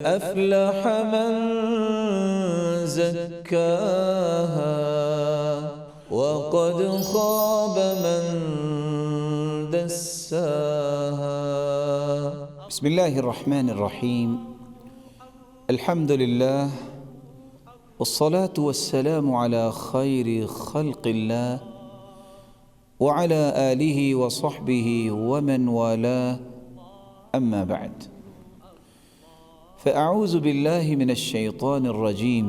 أفلح من زكاها وقد خاب من دساها. بسم الله الرحمن الرحيم. الحمد لله والصلاة والسلام على خير خلق الله وعلى آله وصحبه ومن والاه، أما بعد، فأعوذ بالله من الشيطان الرجيم.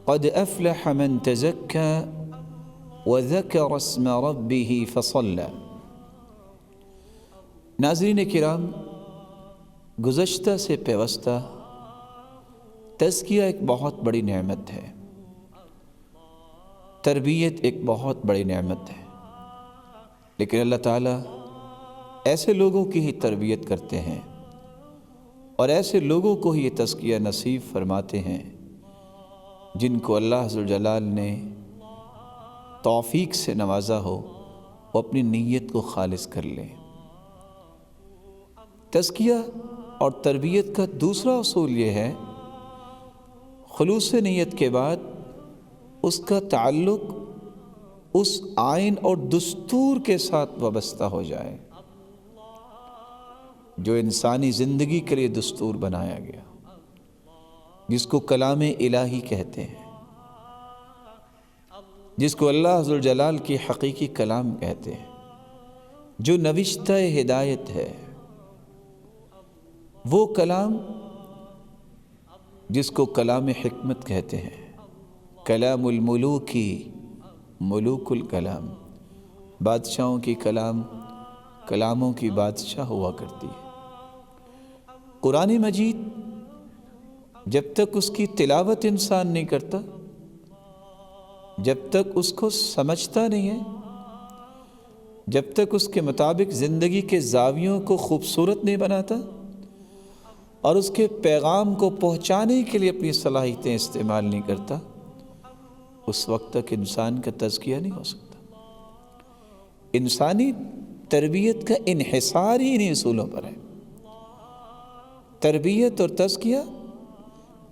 قد أفلح من تزكى وذكر اسم ربه فصلى. ناظرین کرام، گزشتہ سے پیوستہ تزکیہ ایک بہت بڑی نعمت ہے، تربیت ایک بہت بڑی نعمت ہے، لیکن اللہ تعالیٰ ایسے لوگوں کی ہی تربیت کرتے ہیں اور ایسے لوگوں کو ہی یہ تزکیہ نصیب فرماتے ہیں جن کو اللہ ذوالجلال نے توفیق سے نوازا ہو، وہ اپنی نیت کو خالص کر لیں۔ تزکیہ اور تربیت کا دوسرا اصول یہ ہے، خلوص نیت کے بعد اس کا تعلق اس آئین اور دستور کے ساتھ وابستہ ہو جائے جو انسانی زندگی کے لیے دستور بنایا گیا، جس کو کلام الہی کہتے ہیں، جس کو اللہ ذوالجلال کی حقیقی کلام کہتے ہیں، جو نوشتہ ہدایت ہے، وہ کلام جس کو کلام حکمت کہتے ہیں، کلام الملوکی، ملوک الکلام، بادشاہوں کی کلام، کلاموں کی بادشاہ ہوا کرتی ہے۔ قرآن مجید جب تک اس کی تلاوت انسان نہیں کرتا، جب تک اس کو سمجھتا نہیں ہے، جب تک اس کے مطابق زندگی کے زاویوں کو خوبصورت نہیں بناتا اور اس کے پیغام کو پہنچانے کے لیے اپنی صلاحیتیں استعمال نہیں کرتا، اس وقت تک انسان کا تزکیہ نہیں ہو سکتا۔ انسانی تربیت کا انحصار ہی انہی اصولوں پر ہے۔ تربیت اور تزکیہ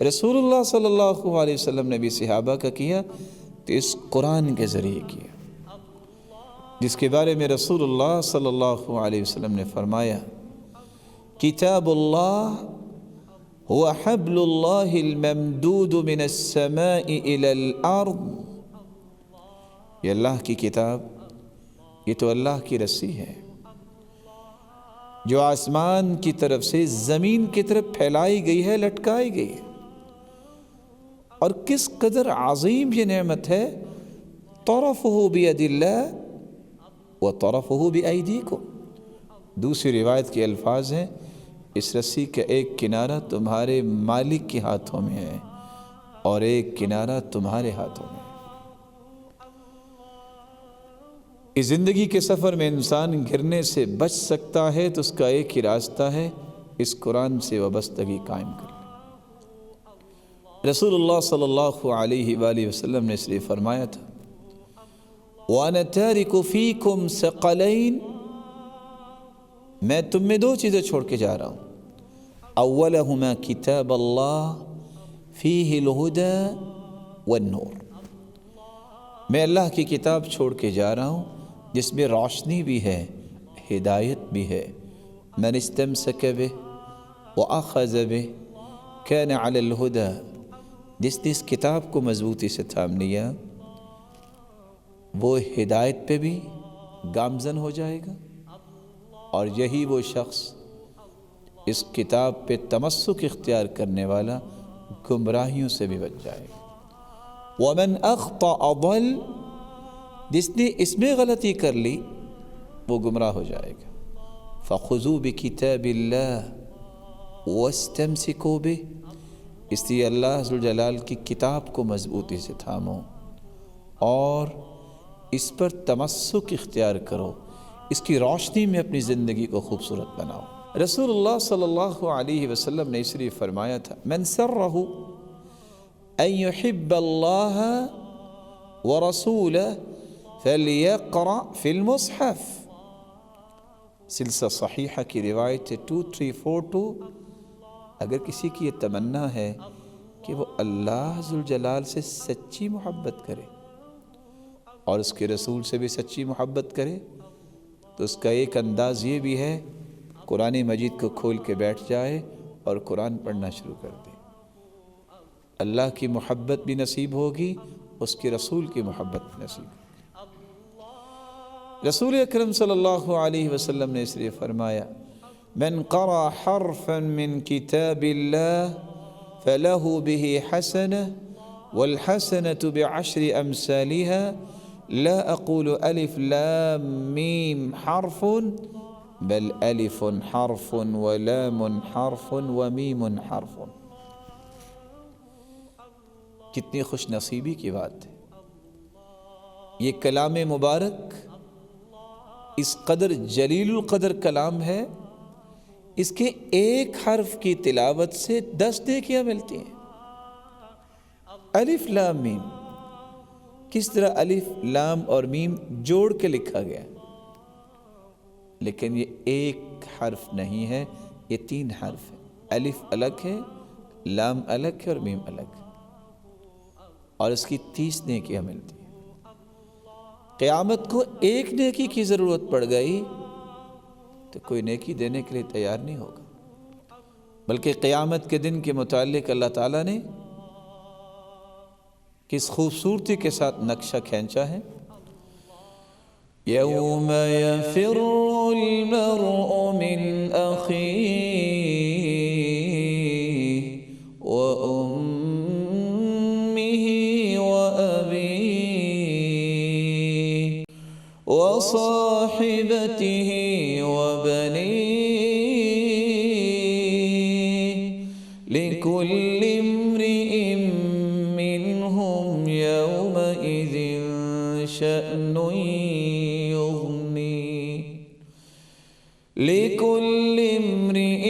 رسول اللہ صلی اللہ علیہ وسلم نے بھی صحابہ کا کیا تو اس قرآن کے ذریعے کیا، جس کے بارے میں رسول اللہ صلی اللہ علیہ وسلم نے فرمایا، کتاب اللہ هو حبل اللہ الممدود من السماء الى الارض۔ یہ اللہ کی کتاب، یہ تو اللہ کی رسی ہے جو آسمان کی طرف سے زمین کی طرف پھیلائی گئی ہے، لٹکائی گئی ہے، اور کس قدر عظیم یہ نعمت ہے۔ طرفہ بید اللہ وطرفہ بایدیکم۔ دوسری روایت کے الفاظ ہیں، اس رسی کا ایک کنارہ تمہارے مالک کے ہاتھوں میں ہے اور ایک کنارہ تمہارے ہاتھوں میں ہے۔ اس زندگی کے سفر میں انسان گرنے سے بچ سکتا ہے تو اس کا ایک ہی راستہ ہے، اس قرآن سے وابستگی قائم کر لیں۔ رسول اللہ صلی اللہ علیہ وآلہ وسلم نے اس لیے فرمایا تھا، وَأَنَا تَارِكُ فِيكُمْ ثَقَلَيْنِ، میں تم میں دو چیزیں چھوڑ کے جا رہا ہوں، اولہما کتاب اللہ فیہ الہدی والنور۔ میں اللہ کی کتاب چھوڑ کے جا رہا ہوں جس میں روشنی بھی ہے، ہدایت بھی ہے۔ من استمسک بہ واخذ بہ کان علی الہدی، جس نے اس کتاب کو مضبوطی سے تھام لیا وہ ہدایت پہ بھی گامزن ہو جائے گا، اور یہی وہ شخص اس کتاب پہ تمسک اختیار کرنے والا گمراہیوں سے بھی بچ جائے گا۔ وَمَنْ أَخْطَأَ ضَلَّ، جس نے اس میں غلطی کر لی وہ گمراہ ہو جائے گا۔ فَخُذُوا بِكِتَابِ اللَّهِ وَاسْتَمْسِكُوا بِهِ، اس لیے اللہ ذوالجلال کی کتاب کو مضبوطی سے تھامو اور اس پر تمسک اختیار کرو، اس کی روشنی میں اپنی زندگی کو خوبصورت بناؤ۔ رسول اللہ صلی اللہ علیہ وسلم نے اس لیے فرمایا تھا، من سرہ ان يحب اللہ ورسولہ فلیقرأ فی المصحف۔ سلسلہ صحیحہ کی روایت ہے 2342 اگر کسی کی یہ تمنا ہے کہ وہ اللہ ذوالجلال سے سچی محبت کرے اور اس کے رسول سے بھی سچی محبت کرے، تو اس کا ایک انداز یہ بھی ہے قرآن مجید کو کھول کے بیٹھ جائے اور قرآن پڑھنا شروع کر دے۔ اللہ کی محبت بھی نصیب ہوگی، اس کے رسول کی محبت بھی نصیب ہوگی۔ رسول اکرم صلی اللہ علیہ وسلم نے اس لیے فرمایا من قرأ حرفا من کتاب اللہ فلہ بہ حسنہ والحسنة بعشر امثالها لا اقول الف لام میم حرف بل الف حرف ولام حرف ومیم حرف۔ کتنی خوش نصیبی کی بات ہے، یہ کلام مبارک اس قدر جلیل القدر کلام ہے، اس کے ایک حرف کی تلاوت سے 10 نیکیاں ملتی ہیں۔ الف لام میم، کس طرح الف لام اور میم جوڑ کے لکھا گیا، لیکن یہ ایک حرف نہیں ہے، یہ 3 حرف ہے۔ الف الگ ہے، لام الگ ہے اور میم الگ ہے، اور اس کی 30 نیکیاں ملتی ہیں۔ قیامت کو ایک نیکی کی ضرورت پڑ گئی تو کوئی نیکی دینے کے لیے تیار نہیں ہوگا، بلکہ قیامت کے دن کے متعلق اللہ تعالیٰ نے کس خوبصورتی کے ساتھ نقشہ کھینچا ہے۔ یوم یفر المرء من اخیہ وصاحبته وبنيه لكل امرئ منهم يومئذ شأن يغنيه لكل امرئ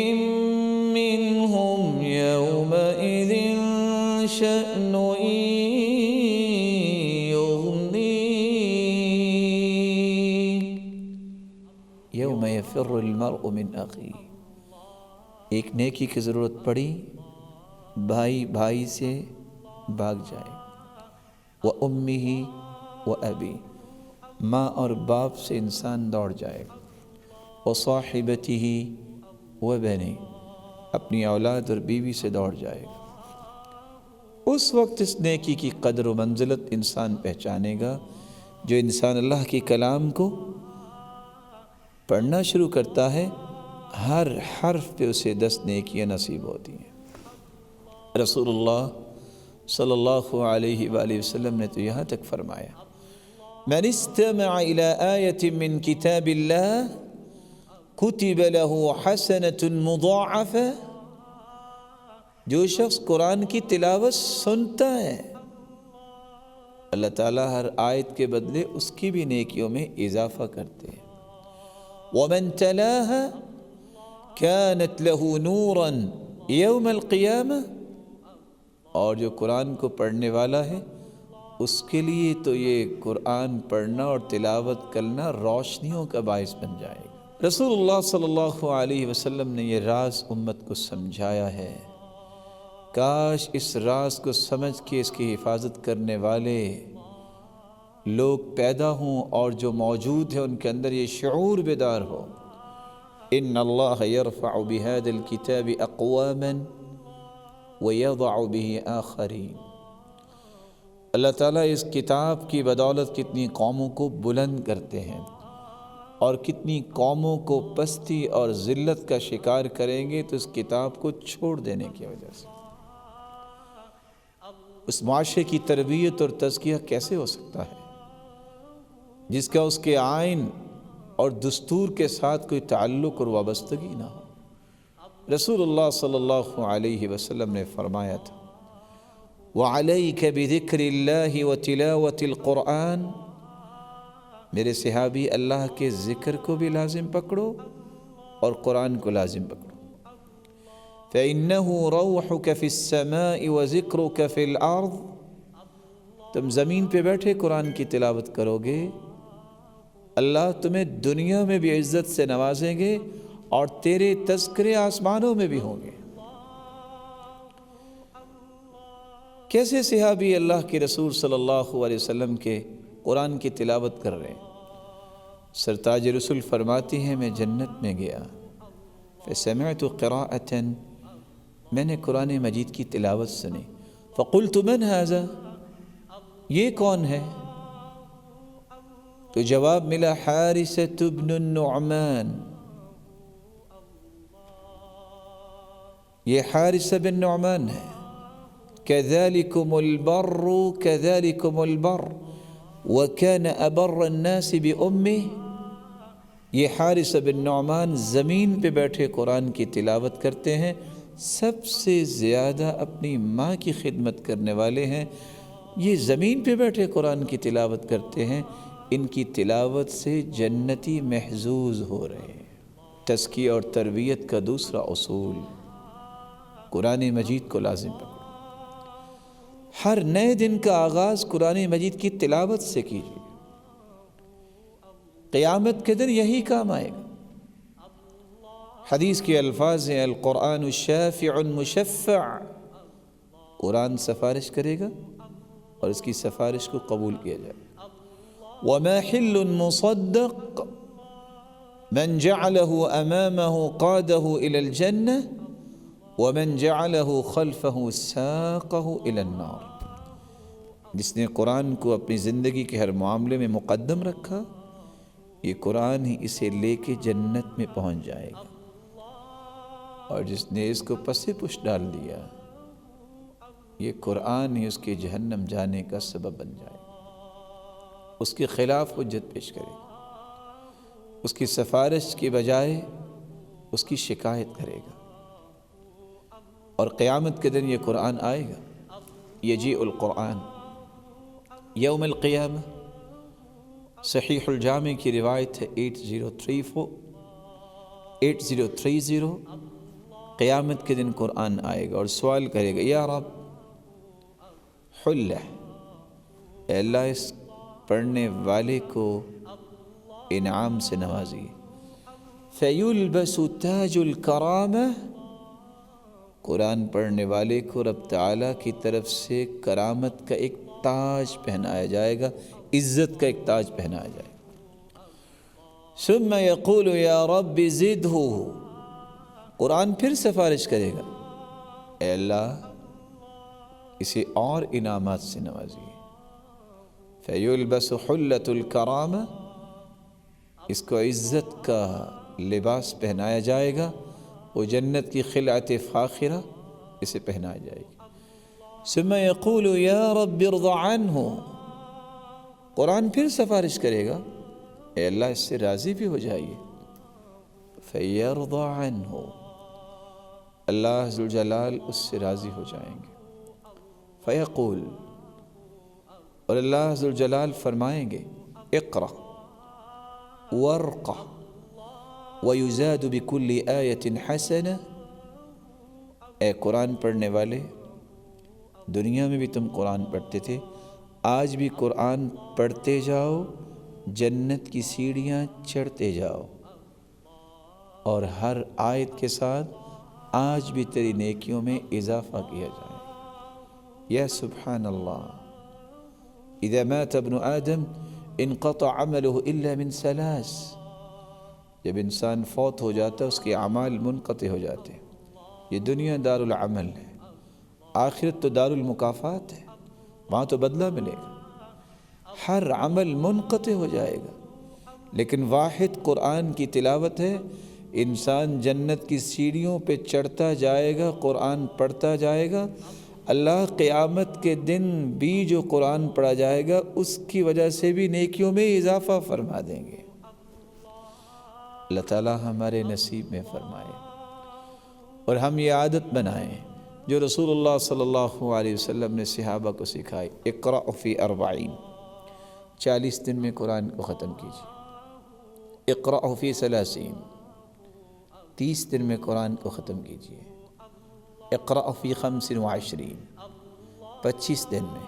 منهم يومئذ شأن یوم یفر المرء من اخیہ، ایک نیکی کی ضرورت پڑی، بھائی بھائی سے بھاگ جائے، وامہ وابی، ماں اور باپ سے انسان دوڑ جائے، وصاحبتہ وبنی، اپنی اولاد اور بیوی سے دوڑ جائے۔ اس وقت اس نیکی کی قدر و منزلت انسان پہچانے گا جو انسان اللہ کے کلام کو پڑھنا شروع کرتا ہے، ہر حرف پہ اسے 10 نیکیاں نصیب ہوتی ہیں۔ رسول اللہ صلی اللہ علیہ وآلہ وسلم نے تو یہاں تک فرمایا من استمع الى آیت من کتاب اللہ کتب له حسنة مضاعفة، جو شخص قرآن کی تلاوت سنتا ہے اللہ تعالیٰ ہر آیت کے بدلے اس کی بھی نیکیوں میں اضافہ کرتے ہیں۔ ومن تلاها كانت له نورا يوم القيامة، اور جو قرآن کو پڑھنے والا ہے اس کے لیے تو یہ قرآن پڑھنا اور تلاوت کرنا روشنیوں کا باعث بن جائے گا۔ رسول اللہ صلی اللہ علیہ وسلم نے یہ راز امت کو سمجھایا ہے، کاش اس راز کو سمجھ کے اس کی حفاظت کرنے والے لوگ پیدا ہوں اور جو موجود ہیں ان کے اندر یہ شعور بیدار ہو۔ ان اللہ یرفع بهذا الکتاب اقواما ویضع به آخرین، اللہ تعالیٰ اس کتاب کی بدولت کتنی قوموں کو بلند کرتے ہیں اور کتنی قوموں کو پستی اور ذلت کا شکار کریں گے تو اس کتاب کو چھوڑ دینے کی وجہ سے۔ اس معاشرے کی تربیت اور تزکیہ کیسے ہو سکتا ہے جس کا اس کے آئین اور دستور کے ساتھ کوئی تعلق اور وابستگی نہ ہو؟ رسول اللہ صلی اللہ علیہ وسلم نے فرمایا تھا وَعَلَيْكَ بِذِكْرِ اللَّهِ وَتِلَاوَةِ الْقُرْآنِ، میرے صحابی اللہ کے ذکر کو بھی لازم پکڑو اور قرآن کو لازم پکڑو۔ فَإِنَّهُ رَوْحُكَ فِي السَّمَاءِ وَذِكْرُكَ فِي الْأَرْضِ، تم زمین پہ بیٹھے قرآن کی تلاوت کرو گے، اللہ تمہیں دنیا میں بھی عزت سے نوازیں گے اور تیرے تذکرے آسمانوں میں بھی ہوں گے۔ کیسے صحابی اللہ کے رسول صلی اللہ علیہ وسلم کے قرآن کی تلاوت کر رہے ہیں؟ سرتاج رسول فرماتی ہیں میں جنت میں گیا، فسمعت قراءة، میں نے قرآن مجید کی تلاوت سنی، فقلت من هذا، یہ کون ہے؟ تو جواب ملا حارثة بن النعمان، یہ حارثہ بن نعمان ہے۔ كذلكم البر كذلكم البر وكان أبر الناس بأمه، یہ حارثہ بن نعمان زمین پہ بیٹھے قرآن کی تلاوت کرتے ہیں، سب سے زیادہ اپنی ماں کی خدمت کرنے والے ہیں۔ یہ زمین پہ بیٹھے قرآن کی تلاوت کرتے ہیں، ان کی تلاوت سے جنتی محظوظ ہو رہے ہیں۔ تزکیہ اور تربیت کا دوسرا اصول، قرآن مجید کو لازم پکڑو۔ ہر نئے دن کا آغاز قرآن مجید کی تلاوت سے کیجیے، قیامت کے دن یہی کام آئے گا۔ حدیث کے الفاظ ہیں القرآن شافع مشفع، قرآن سفارش کرے گا اور اس کی سفارش کو قبول کیا جائے گا۔ وماحل مصدق، من جعله امامه قاده الى الجنہ ومن جعله خلفه ساقه الى النار، جس نے قرآن کو اپنی زندگی کے ہر معاملے میں مقدم رکھا، یہ قرآن ہی اسے لے کے جنت میں پہنچ جائے گا، اور جس نے اس کو پس پش ڈال دیا، یہ قرآن ہی اس کے جہنم جانے کا سبب بن جائے گا، اس کے خلاف حجت پیش کرے گا، اس کی سفارش کے بجائے اس کی شکایت کرے گا، اور قیامت کے دن یہ قرآن آئے گا۔ یجیء القرآن یوم القیامہ، صحیح الجامع کی روایت ہے 8030، قیامت کے دن قرآن آئے گا اور سوال کرے گا یا رب حلہ، اے اللہ اس پڑھنے والے کو انعام سے نوازیے، فیلبس تاج الکرامہ، قرآن پڑھنے والے کو رب تعالیٰ کی طرف سے کرامت کا ایک تاج پہنایا جائے گا، عزت کا ایک تاج پہنایا جائے گا۔ ثم یقول یا رب زدہ، قرآن پھر سفارش کرے گا، اے اللہ اسے اور انعامات سے نوازیے، فیلبس حلۃ الکرامہ، اس کو عزت کا لباس پہنایا جائے گا، وہ جنت کی خلعت فاخرہ اسے پہنایا جائے گی۔ ثم یقول یا رب ارض عنہ، قرآن پھر سفارش کرے گا، اے اللہ اس سے راضی بھی ہو جائیے، فیرضى عنہ، اللہ ذوالجلال اس سے راضی ہو جائیں گے، فیقول، اور اللہ ذوالجلال فرمائیں گے اقرأ وارقى وَيُزَادُ بِكُلِّ آیَةٍ حَسَنَةٍ، اے قرآن پڑھنے والے، دنیا میں بھی تم قرآن پڑھتے تھے، آج بھی قرآن پڑھتے جاؤ، جنت کی سیڑھیاں چڑھتے جاؤ، اور ہر آیت کے ساتھ آج بھی تیری نیکیوں میں اضافہ کیا جائے۔ یا سبحان اللہ، اذا مات ابن آدم انقطع عمله الا من ثلاث، جب انسان فوت ہو جاتا ہے اس کے اعمال منقطع ہو جاتے ہیں۔ یہ دنیا دار العمل ہے، آخرت تو دار المکافات ہے، وہاں تو بدلہ ملے گا، ہر عمل منقطع ہو جائے گا، لیکن واحد قرآن کی تلاوت ہے، انسان جنت کی سیڑھیوں پہ چڑھتا جائے گا، قرآن پڑھتا جائے گا، اللہ قیامت کے دن بھی جو قرآن پڑھا جائے گا اس کی وجہ سے بھی نیکیوں میں اضافہ فرما دیں گے۔ اللہ تعالیٰ ہمارے نصیب میں فرمائے، اور ہم یہ عادت بنائیں جو رسول اللہ صلی اللہ علیہ وسلم نے صحابہ کو سکھائی، اقرأ فی 40، 40 دن میں قرآن کو ختم کیجیے، اقرأ فی 30، 30 دن میں قرآن کو ختم کیجیے، اقرأ فی 25، 25 دن میں۔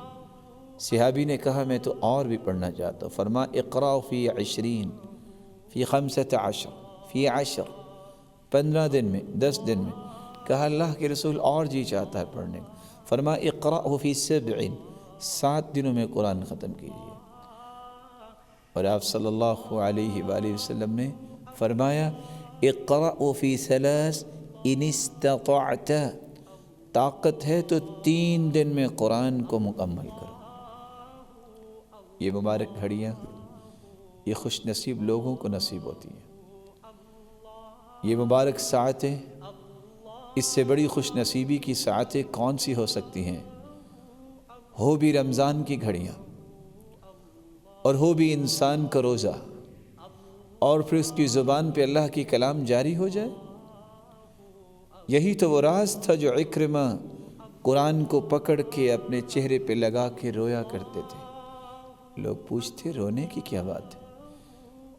صحابی نے کہا میں تو اور بھی پڑھنا چاہتا ہوں، فرما اقرأ فی 20، فی 15، فی 10، 15 دن میں، 10 دن میں۔ کہا اللہ کے رسول اور جی چاہتا ہے پڑھنے کو، فرمایا اقرأہ فی 7 دنوں میں قرآن ختم کیجیے۔ اور آپ صلی اللہ علیہ وآلہ وسلم نے فرمایا اقرأ فی 3 ان استطعت، طاقت ہے تو 3 دن میں قرآن کو مکمل کرو۔ یہ مبارک گھڑیاں، یہ خوش نصیب لوگوں کو نصیب ہوتی ہیں۔ یہ مبارک ساعتیں، اس سے بڑی خوش نصیبی کی ساعتیں کون سی ہو سکتی ہیں؟ ہو بھی رمضان کی گھڑیاں، اور ہو بھی انسان کا روزہ، اور پھر اس کی زبان پہ اللہ کی کلام جاری ہو جائے۔ یہی تو وہ راز تھا جو عکرمہ قرآن کو پکڑ کے اپنے چہرے پہ لگا کے رویا کرتے تھے۔ لوگ پوچھتے رونے کی کیا بات ہے؟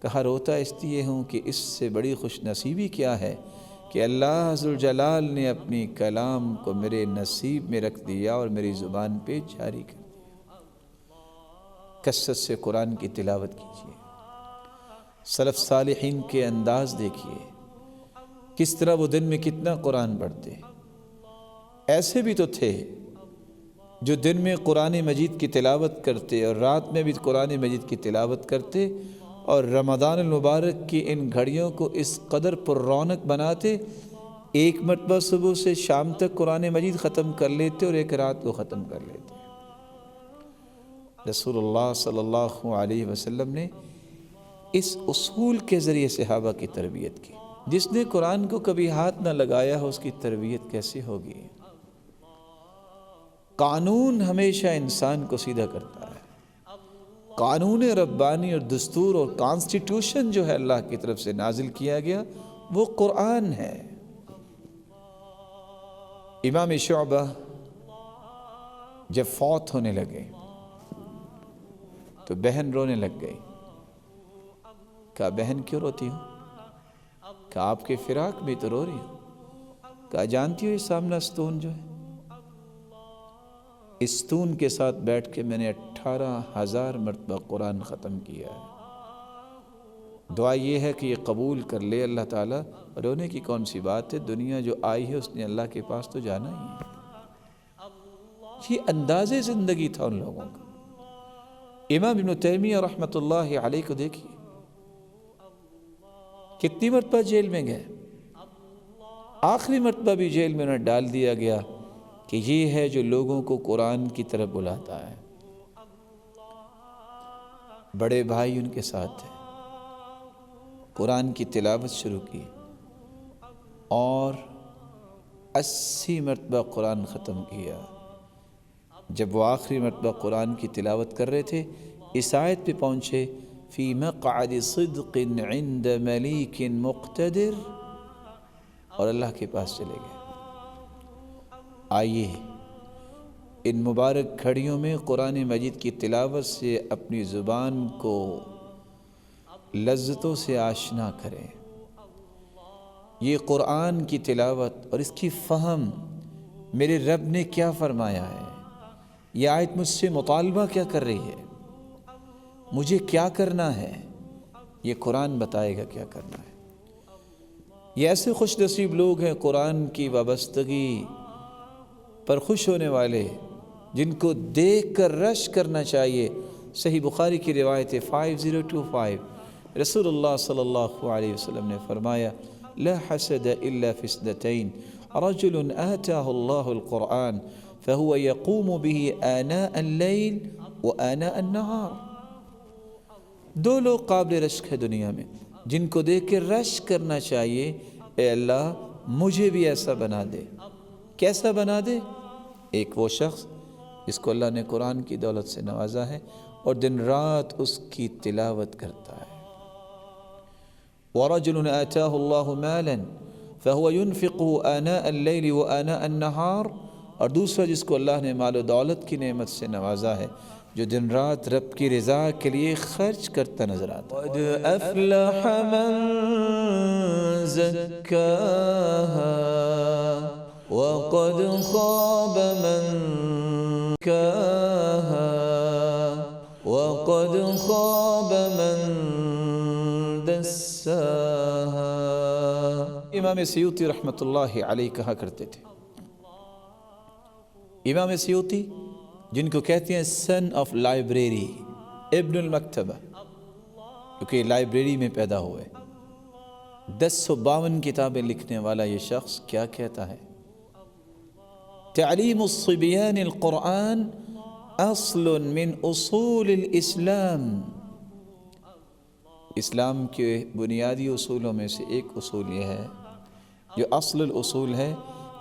کہا روتا اس لیے ہوں کہ اس سے بڑی خوش نصیبی کیا ہے کہ اللہ ذوالجلال نے اپنی کلام کو میرے نصیب میں رکھ دیا اور میری زبان پہ جاری کر دیا۔ کثرت سے قرآن کی تلاوت کیجیے۔ سلف صالحین کے انداز دیکھیے، کس طرح وہ دن میں کتنا قرآن پڑھتے۔ ایسے بھی تو تھے جو دن میں قرآن مجید کی تلاوت کرتے اور رات میں بھی قرآن مجید کی تلاوت کرتے، اور رمضان المبارک کی ان گھڑیوں کو اس قدر پر رونق بناتے، 1 مرتبہ صبح سے شام تک قرآن مجید ختم کر لیتے اور 1 رات کو ختم کر لیتے۔ رسول اللہ صلی اللہ علیہ وسلم نے اس اصول کے ذریعے صحابہ کی تربیت کی۔ جس نے قرآن کو کبھی ہاتھ نہ لگایا ہو اس کی تربیت کیسے ہوگی؟ قانون ہمیشہ انسان کو سیدھا کرتا ہے۔ قانون ربانی اور دستور اور کانسٹیٹیوشن جو ہے اللہ کی طرف سے نازل کیا گیا وہ قرآن ہے۔ امام شعبہ جب فوت ہونے لگے تو بہن رونے لگ گئی۔ کہا بہن کیوں روتی ہوں؟ کہا آپ کے فراق میں تو رو رہی ہوں۔ کہا جانتی ہو یہ سامنا ستون جو ہے، اس ستون کے ساتھ بیٹھ کے میں نے 18,000 مرتبہ قرآن ختم کیا ہے۔ دعا یہ ہے کہ یہ قبول کر لے اللہ تعالیٰ۔ رونے کی کون سی بات ہے؟ دنیا جو آئی ہے اس نے اللہ کے پاس تو جانا ہی ہے۔ یہ انداز زندگی تھا ان لوگوں کا۔ امام ابن تیمیہ رحمۃ اللہ علیہ کو دیکھیے، کتنی مرتبہ جیل میں گئے، آخری مرتبہ بھی جیل میں انہیں ڈال دیا گیا کہ یہ ہے جو لوگوں کو قرآن کی طرف بلاتا ہے۔ بڑے بھائی ان کے ساتھ تھے، قرآن کی تلاوت شروع کی اور 80 مرتبہ قرآن ختم کیا۔ جب وہ آخری مرتبہ قرآن کی تلاوت کر رہے تھے، اس آیت پہ پہنچے فی مقعد صدق عند ملیک مقتدر، اور اللہ کے پاس چلے گئے۔ آئیے ان مبارک گھڑیوں میں قرآن مجید کی تلاوت سے اپنی زبان کو لذتوں سے آشنا کریں۔ یہ قرآن کی تلاوت اور اس کی فہم، میرے رب نے کیا فرمایا ہے، یہ آیت مجھ سے مطالبہ کیا کر رہی ہے، مجھے کیا کرنا ہے، یہ قرآن بتائے گا کیا کرنا ہے۔ یہ ایسے خوش نصیب لوگ ہیں قرآن کی وابستگی پر خوش ہونے والے، جن کو دیکھ کر رش کرنا چاہیے۔ صحیح بخاری کی روایت 5025، رسول اللہ صلی اللہ علیہ وسلم نے فرمایا لا حسد الا في 2 رجل آتاه الله القرآن فهو يقوم به آناء الليل وآناء النهار۔ 2 لوگ قابل رشک ہے دنیا میں جن کو دیکھ کے رش کرنا چاہیے، اے اللہ مجھے بھی ایسا بنا دے۔ کیسا بنا دے؟ ایک وہ شخص جس کو اللہ نے قرآن کی دولت سے نوازا ہے اور دن رات اس کی تلاوت کرتا ہے۔ وَرَجُلٌ آتَاهُ اللَّهُ مَالًا فَهُوَ يُنْفِقُهُ آنَاءَ اللَّيْلِ وَآنَاءَ النَّهَارِ، اور دوسرا جس کو اللہ نے مال و دولت کی نعمت سے نوازا ہے، جو دن رات رب کی رضا کے لیے خرچ کرتا نظر آتا ہے۔ قد افلح من زکاہا وقد خاب من دکاہا وقد خاب من دساہا۔ امام سیوطی رحمۃ اللہ علیہ کہا کرتے تھے امام سیوطی جن کو کہتے ہیں سن آف لائبریری، ابن المکتبہ، کیونکہ لائبریری میں پیدا ہوئے، 1052 کتابیں لکھنے والا یہ شخص کیا کہتا ہے؟ تعلیم الصبیان القرآن اصل من اصول الاسلام، اسلام کے بنیادی اصولوں میں سے ایک اصول یہ ہے، جو اصل الاصول ہے،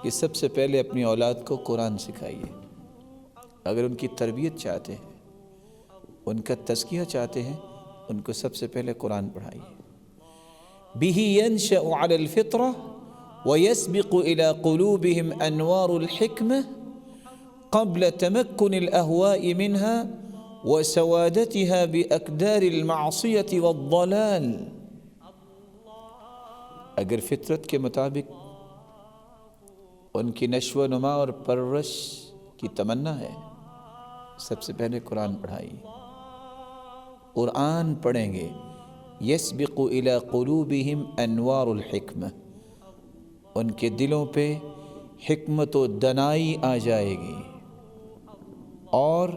کہ سب سے پہلے اپنی اولاد کو قرآن سکھائیے۔ اگر ان کی تربیت چاہتے ہیں، ان کا تزکیہ چاہتے ہیں، ان کو سب سے پہلے قرآن پڑھائیے۔ بِهِ يَنْشَأُ عَلَى الْفِطْرَةِ وَيَسْبِقُ إِلَى قُلُوبِهِمْ أَنْوَارُ الْحِكْمَةِ قَبْلَ تَمَكُّنِ الْأَهْوَاءِ مِنْهَا وَسَوَادَتِهَا بِأَكْدَارِ الْمَعْصِيَةِ وَالضَّلَالِ۔ اگر فطرت کے مطابق ان کی نشو و نما اور پرورش کی تمنا ہے، سب سے پہلے قرآن پڑھائیے۔ قرآن پڑھیں گے، یسبق الی قلوبہم انوار الحکمہ، ان کے دلوں پہ حکمت و دانائی آ جائے گی، اور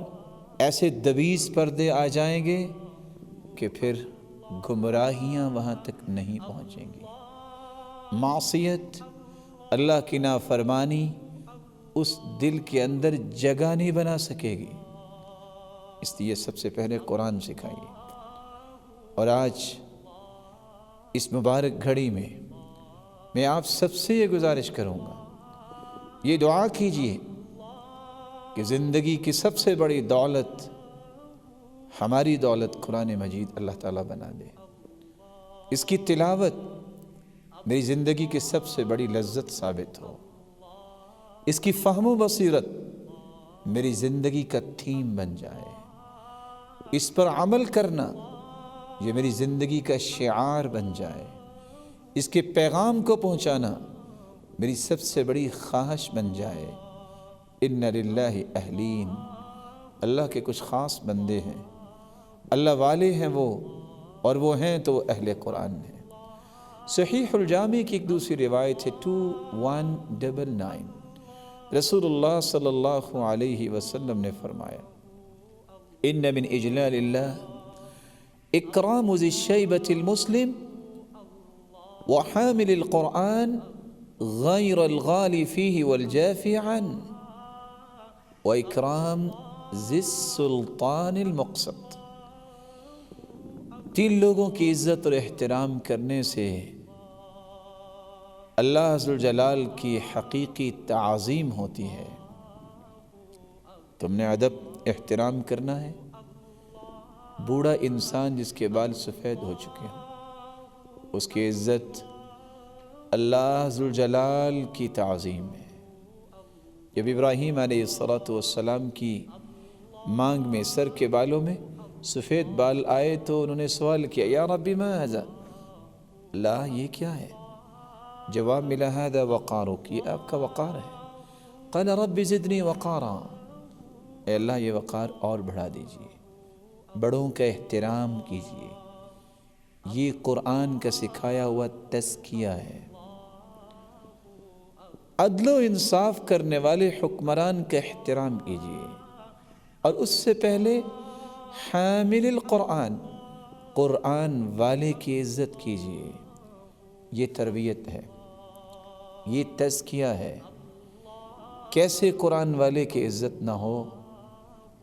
ایسے دبیز پردے آ جائیں گے کہ پھر گمراہیاں وہاں تک نہیں پہنچیں گی۔ معصیت، اللہ کی نافرمانی اس دل کے اندر جگہ نہیں بنا سکے گی، اس لیے سب سے پہلے قرآن سکھائیے۔ اور آج اس مبارک گھڑی میں آپ سب سے یہ گزارش کروں گا، یہ دعا کیجئے کہ زندگی کی سب سے بڑی دولت، ہماری دولت قرآن مجید اللہ تعالیٰ بنا دے۔ اس کی تلاوت میری زندگی کی سب سے بڑی لذت ثابت ہو، اس کی فہم و بصیرت میری زندگی کا تھیم بن جائے، اس پر عمل کرنا یہ میری زندگی کا شعار بن جائے، اس کے پیغام کو پہنچانا میری سب سے بڑی خواہش بن جائے۔ ان للہ اہلین، اللہ کے کچھ خاص بندے ہیں، اللہ والے ہیں وہ، اور وہ ہیں تو وہ اہل قرآن ہیں۔ صحیح الجامع کی ایک دوسری روایت ہے 2199، رسول اللہ صلی اللہ علیہ وسلم نے فرمایا، ان من اجلال اللہ اکرام ذی الشیبۃ المسلم وحامل القرآن غیر الغالی فیہ والجافی عنہ واکرام ذی السلطان المقسط۔ تین لوگوں کی عزت اور احترام کرنے سے اللہ عز و جلال کی حقیقی تعظیم ہوتی ہے۔ تم نے ادب احترام کرنا ہے، بوڑھا انسان جس کے بال سفید ہو چکے ہیں، اس کی عزت اللہ عز و جلال کی تعظیم ہے۔ جب ابراہیم علیہ السلام کی مانگ میں، سر کے بالوں میں سفید بال آئے تو انہوں نے سوال کیا، یا ربی ما ھذا، اللہ یہ کیا ہے؟ جواب ملا، ھذا وقارک، یہ آپ کا وقار ہے۔ قال رب زدنی وقارا، اے اللہ یہ وقار اور بڑھا دیجئے، بڑوں کا احترام کیجئے۔ یہ قرآن کا سکھایا ہوا تزکیہ ہے۔ عدل و انصاف کرنے والے حکمران کا احترام کیجئے، اور اس سے پہلے حامل القرآن، قرآن والے کی عزت کیجئے۔ یہ تربیت ہے، یہ تزکیہ ہے۔ کیسے قرآن والے کی عزت نہ ہو،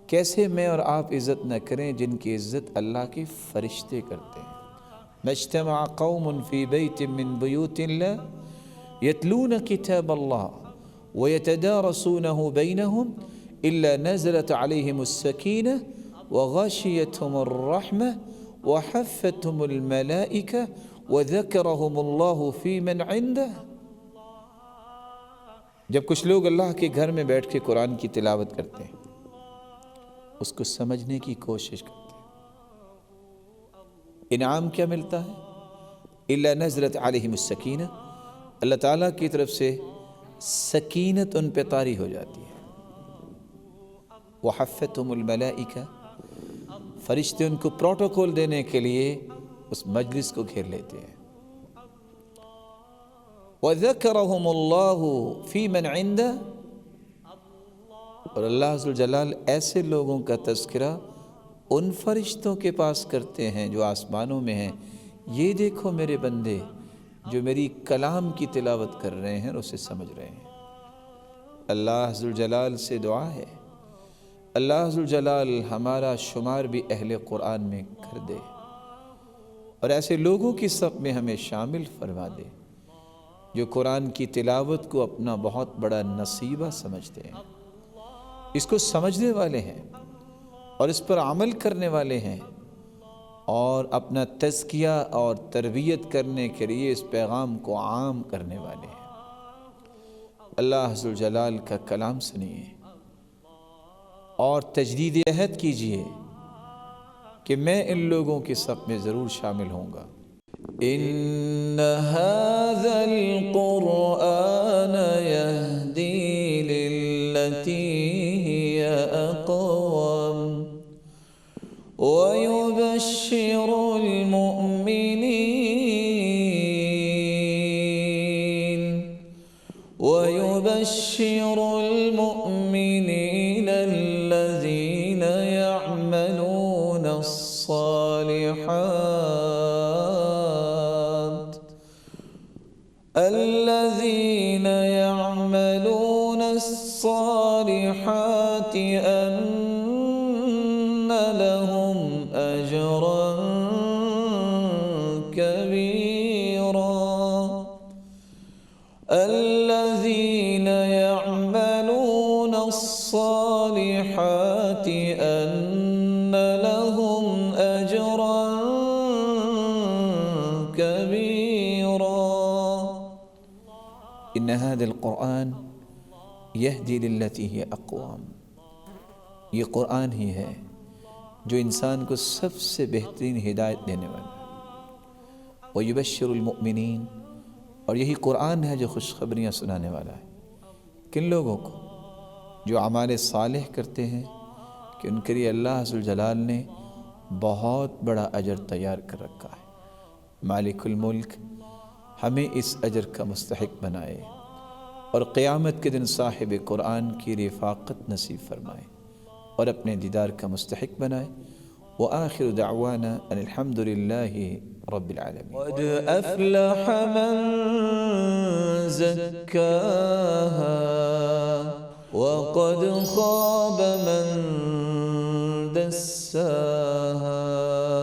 کیسے میں اور آپ عزت نہ کریں جن کی عزت اللہ کے فرشتے کرتے ہیں۔ مجتمع قوم فی بیت من بیوت اللہ یتلون کتاب اللہ ویتدارسونہ بینہم الا نزلت علیہم السکینہ وغشیتہم الرحمہ وحفتہم الملائکہ وذکرہم اللہ فی من عندہ۔ جب کچھ لوگ اللہ کے گھر میں بیٹھ کے قرآن کی تلاوت کرتے ہیں، اس کو سمجھنے کی کوشش کرتے ہیں، انعام کیا ملتا ہے؟ الا نزلت علیہم السکینہ، اللہ تعالیٰ کی طرف سے سکینت ان پہ طاری ہو جاتی ہے۔ وحفتہم الملائکہ، فرشتے ان کو پروٹوکول دینے کے لیے اس مجلس کو گھیر لیتے ہیں۔ وَذَكَرَهُمُ اللَّهُ فِي مَنْ عِنْدَهُ، اور اللہ عز و جلال ایسے لوگوں کا تذکرہ ان فرشتوں کے پاس کرتے ہیں جو آسمانوں میں ہیں، یہ دیکھو میرے بندے جو میری کلام کی تلاوت کر رہے ہیں اور اسے سمجھ رہے ہیں۔ اللہ عز و جلال سے دعا ہے، اللہ عز و جلال ہمارا شمار بھی اہل قرآن میں کر دے اور ایسے لوگوں کی صف میں ہمیں شامل فرما دے جو قرآن کی تلاوت کو اپنا بہت بڑا نصیبہ سمجھتے ہیں، اس کو سمجھنے والے ہیں اور اس پر عمل کرنے والے ہیں اور اپنا تزکیہ اور تربیت کرنے کے لیے اس پیغام کو عام کرنے والے ہیں۔ اللہ عز و جلال کا کلام سنیے اور تجدید عہد کیجئے کہ میں ان لوگوں کے صف میں ضرور شامل ہوں گا۔ إن هذا القرآن يهدي للتي هي أقوم ويبشر المؤمنين الذين يعملون الصالحات أن لهم أجرا كبيرا الذين يعملون الصالحات أن لهم أجرا كبيرا إن هذا القرآن یہدی للتی ہی اقوام، یہ قرآن ہی ہے جو انسان کو سب سے بہترین ہدایت دینے والا ہے۔ وَيُبَشِّرُ الْمُؤْمِنِينَ، اور یہی قرآن ہے جو خوشخبریاں سنانے والا ہے کن لوگوں کو؟ جو اعمال صالح کرتے ہیں کہ ان کے لیے اللہ عز و جلال نے بہت بڑا اجر تیار کر رکھا ہے۔ مالک الملک ہمیں اس اجر کا مستحق بنائے اور قیامت کے دن صاحب قرآن کی رفاقت نصیب فرمائے اور اپنے دیدار کا مستحق بنائے۔ وآخر دعوانا ان الحمد للہ رب العالمین۔ قد أفلح من زكاها وقد خاب من دساها